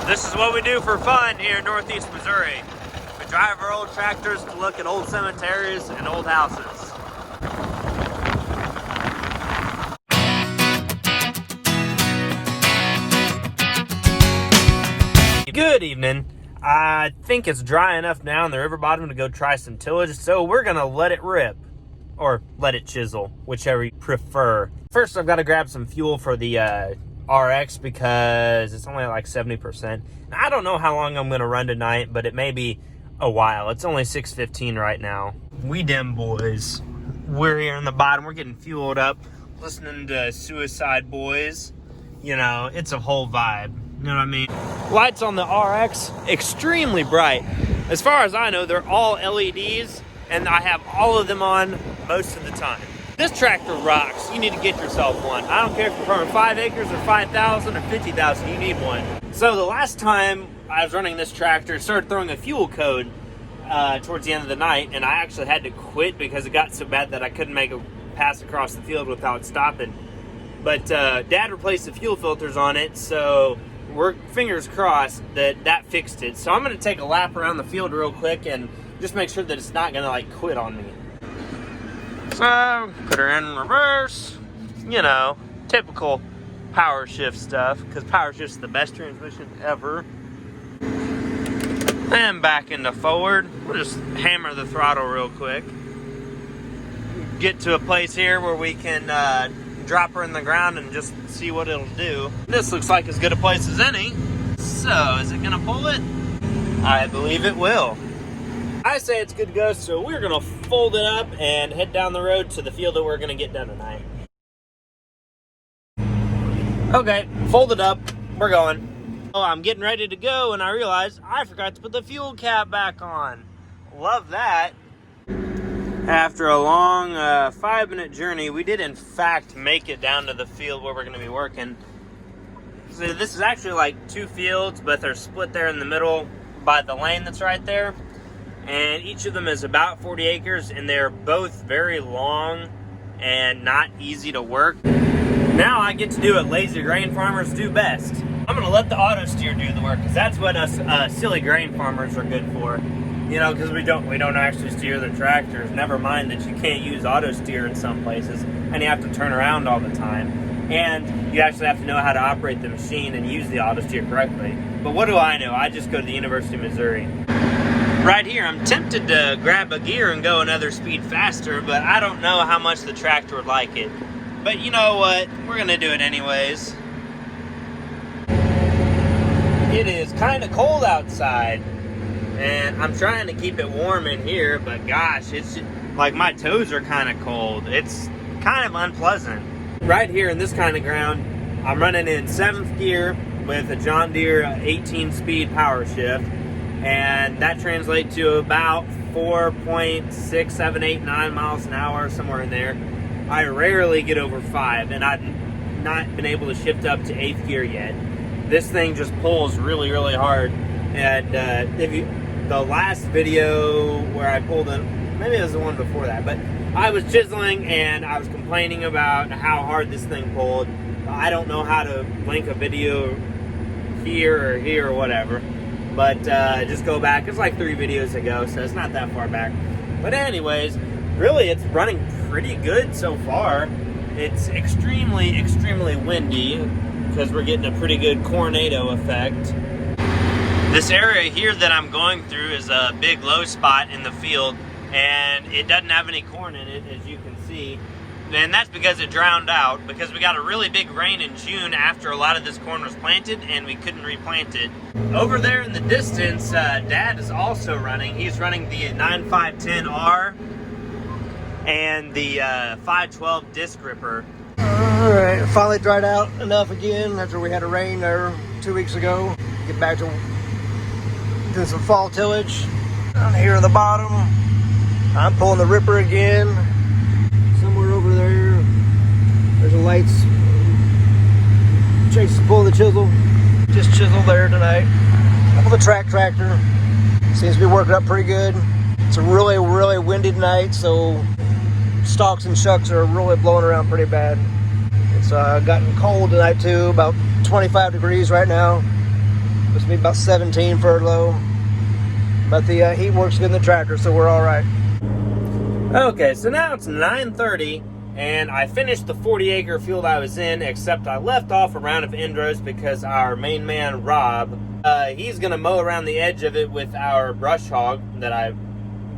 This is what we do for fun here in Northeast Missouri. We drive our old tractors to look at old cemeteries and old houses. Good evening. I think it's dry enough now in the river bottom to go try some tillage, so we're gonna let it rip. Or let it chisel, whichever you prefer. First, I've got to grab some fuel for the RX because it's only like 70%. Now, I don't know how long I'm going to run tonight, but it may be a while. It's only 6:15 right now. We dem boys. We're here in the bottom. We're getting fueled up, listening to Suicide Boys. You know, it's a whole vibe. You know what I mean? Lights on the RX, extremely bright. As far as I know, they're all LEDs, and I have all of them on most of the time. This tractor rocks. You need to get yourself one. I don't care if you're farming 5 acres or 5,000 or 50,000, you need one. So the last time I was running this tractor, it started throwing a fuel code towards the end of the night, and I actually had to quit because it got so bad that I couldn't make a pass across the field without stopping. But Dad replaced the fuel filters on it, so we're fingers crossed that that fixed it. So I'm gonna take a lap around the field real quick and just make sure that it's not gonna like quit on me. So, put her in reverse, you know, typical power shift stuff, because power shift's the best transmission ever. And back into forward. We'll just hammer the throttle real quick. Get to a place here where we can drop her in the ground and just see what it'll do. This looks like as good a place as any. So, is it gonna pull it? I believe it will. I say it's good to go, so we're gonna fold it up and head down the road to the field that we're gonna get done tonight. Okay, fold it up, we're going. Oh, I'm getting ready to go and I realized I forgot to put the fuel cap back on. Love that. After a long 5-minute journey, we did in fact make it down to the field where we're gonna be working. So this is actually like 2 fields, but they're split there in the middle by the lane that's right there. And each of them is about 40 acres, and they're both very long and not easy to work. Now I get to do what lazy grain farmers do best. I'm gonna let the auto steer do the work, because that's what us silly grain farmers are good for. You know, because we don't actually steer the tractors. Never mind that you can't use auto steer in some places, and you have to turn around all the time. And you actually have to know how to operate the machine and use the auto steer correctly. But what do I know? I just go to the University of Missouri. Right here, I'm tempted to grab a gear and go another speed faster, but I don't know how much the tractor would like it. But you know what? We're gonna do it anyways. It is kind of cold outside, and I'm trying to keep it warm in here, but gosh, it's just, like my toes are kind of cold. It's kind of unpleasant. Right here in this kind of ground, I'm running in 7th gear with a John Deere 18-speed power shift. And that translates to about 4.6789 miles an hour, somewhere in there. I rarely get over 5, and I've not been able to shift up to 8th gear yet. This thing just pulls really, really hard. And the last video where I pulled in, maybe it was the one before that, but I was chiseling and I was complaining about how hard this thing pulled. I don't know how to link a video here or whatever. But just go back. It's like 3 videos ago, so it's not that far back. But anyways, really it's running pretty good so far. It's extremely, extremely windy because we're getting a pretty good tornado effect. This area here that I'm going through is a big low spot in the field, and it doesn't have any corn in it, as you can see. And that's because it drowned out, because we got a really big rain in June after a lot of this corn was planted, and we couldn't replant it. Over there in the distance, Dad is also running. He's running the 9510R and the 512 disc ripper. All right, finally dried out enough again after we had a rain there 2 weeks ago. Get back to doing some fall tillage. Down here in the bottom, I'm pulling the ripper again. Somewhere over there, there's the lights. Chase is pulling the chisel. Just chiseled there tonight. With the tractor. Seems to be working up pretty good. It's a really, really windy night, so stalks and shucks are really blowing around pretty bad. It's gotten cold tonight too, about 25 degrees right now. Supposed to be about 17 for low. But the heat works good in the tractor, so we're all right. Okay, so now it's 9:30, and I finished the 40-acre field I was in, except I left off a round of end-rows because our main man, Rob, he's going to mow around the edge of it with our brush hog that I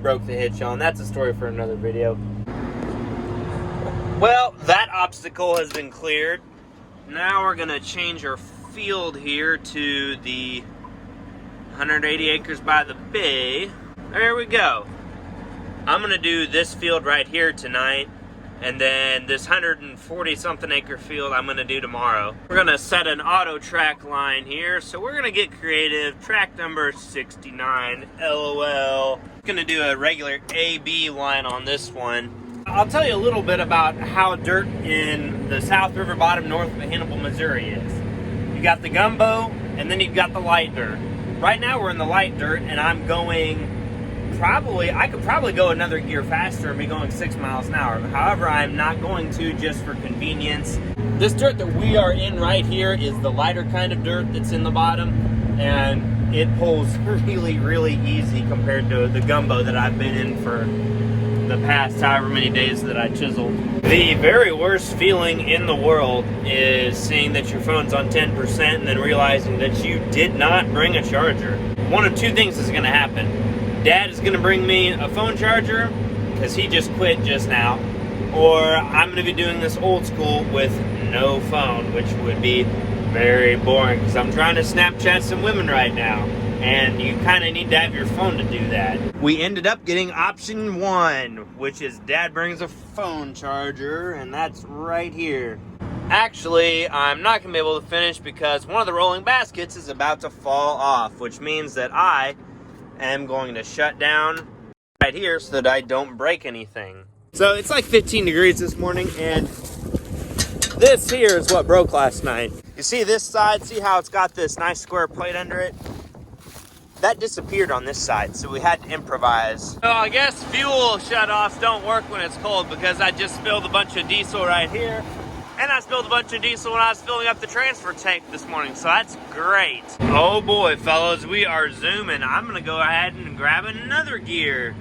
broke the hitch on. That's a story for another video. Well, that obstacle has been cleared. Now we're going to change our field here to the 180 acres by the bay. There we go. I'm gonna do this field right here tonight, and then this 140 something acre field I'm gonna do tomorrow. We're gonna set an auto track line here, so we're gonna get creative. Track number 69, LOL. Gonna do a regular AB line on this one. I'll tell you a little bit about how dirt in the South River bottom north of Hannibal, Missouri is. You got the gumbo, and then you've got the light dirt. Right now we're in the light dirt, and I'm going I could probably go another gear faster and be going 6 miles an hour. However, I'm not going to, just for convenience. This dirt that we are in right here is the lighter kind of dirt that's in the bottom, and it pulls really, really easy compared to the gumbo that I've been in for the past however many days that I chiseled. The very worst feeling in the world is seeing that your phone's on 10% and then realizing that you did not bring a charger. One of two things is going to happen. Dad is going to bring me a phone charger because he just quit just now, or I'm going to be doing this old school with no phone, which would be very boring because I'm trying to Snapchat some women right now, and you kind of need to have your phone to do that. We ended up getting option 1, which is Dad brings a phone charger, and that's right here. Actually, I'm not going to be able to finish because one of the rolling baskets is about to fall off, which means that I am going to shut down right here so that I don't break anything. So it's like 15 degrees this morning, and this here is what broke last night. You see this side, see how it's got this nice square plate under it? That disappeared on this side, so we had to improvise. So I guess fuel shutoffs don't work when it's cold because I just spilled a bunch of diesel right here. And I spilled a bunch of diesel when I was filling up the transfer tank this morning, so that's great. Oh boy, fellas, we are zooming. I'm gonna go ahead and grab another gear.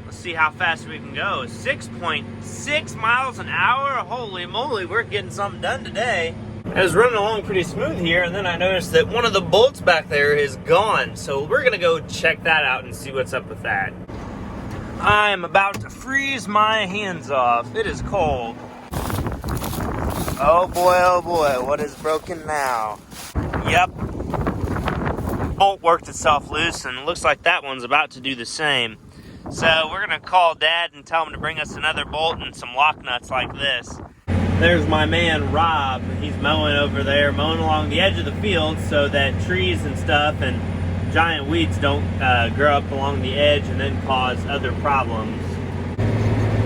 Let's see how fast we can go. 6.6 miles an hour? Holy moly, we're getting something done today. I was running along pretty smooth here, and then I noticed that one of the bolts back there is gone, so we're gonna go check that out and see what's up with that. I'm about to freeze my hands off. It is cold. Oh boy, what is broken now? Yep. Bolt worked itself loose, and it looks like that one's about to do the same. So we're gonna call Dad and tell him to bring us another bolt and some lock nuts like this. There's my man Rob. He's mowing over there, mowing along the edge of the field so that trees and stuff and giant weeds don't grow up along the edge and then cause other problems.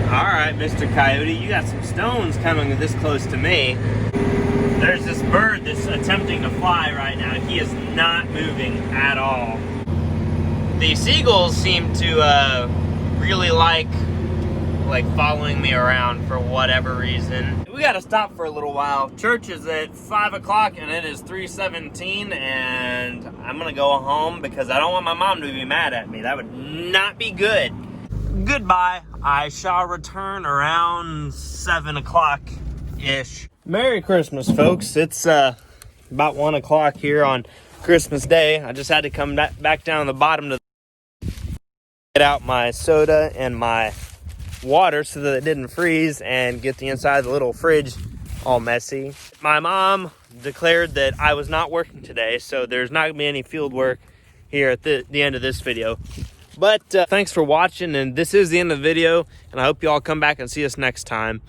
All right, Mr. Coyote, you got some stones coming this close to me. There's this bird that's attempting to fly right now. He is not moving at all. The seagulls seem to really like following me around for whatever reason. We gotta stop for a little while. Church is at 5 o'clock and it is 3:17, and I'm gonna go home because I don't want my mom to be mad at me. That would not be good. Goodbye. I shall return around 7 o'clock-ish. Merry Christmas, folks. It's about 1 o'clock here on Christmas Day. I just had to come back down the bottom to get out my soda and my water so that it didn't freeze and get the inside of the little fridge all messy. My mom declared that I was not working today, so there's not going to be any field work here at the end of this video. But thanks for watching, and this is the end of the video, and I hope you all come back and see us next time.